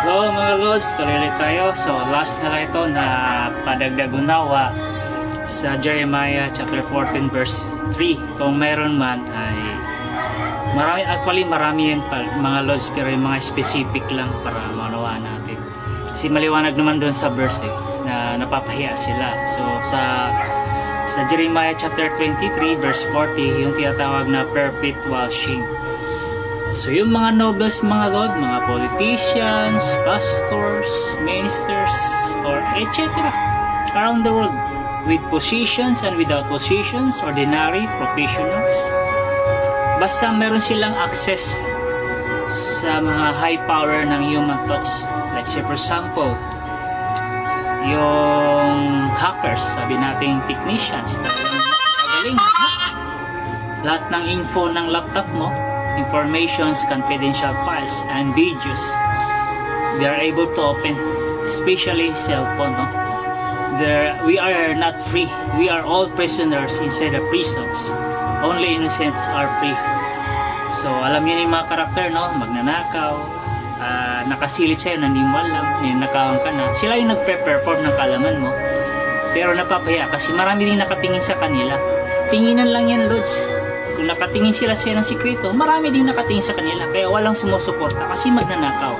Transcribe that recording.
Hello mga Lods, tuloy ulit tayo. So last na lang ito na padagdag unawa sa Jeremiah chapter 14 verse 3. Kung mayroon man ay marami yan mga Lods, pero yung mga specific lang para maunawaan natin. Kasi maliwanag naman doon sa verse na napapahiya sila. So sa Jeremiah chapter 23 verse 40, yung tinatawag na perpetual shame. So yung mga nobles, mga Lord, mga politicians, pastors, ministers, or etc. around the world, with positions and without positions, ordinary, professionals, basta meron silang access sa mga high power ng human thoughts. Like say for example, yung hackers, sabi nating technicians, magaling, lahat ng info ng laptop mo, informations, confidential files, and videos, they are able to open, especially cell phone. No? We are not free. We are all prisoners inside the prisons. Only innocents are free. So, alam niyo yung mga karakter, no? Magnanakaw, nakasilip sa'yo, hindi mo alam, nakawan ka na. Sila yung nagpe-perform ng kalaman mo. Pero napapahiya kasi marami din nakatingin sa kanila. Tinginan lang yan, Lods. Kung nakatingin sila ng sikreto, marami din nakatingin sa kanila. Kaya walang sumusuporta kasi magnanakaw.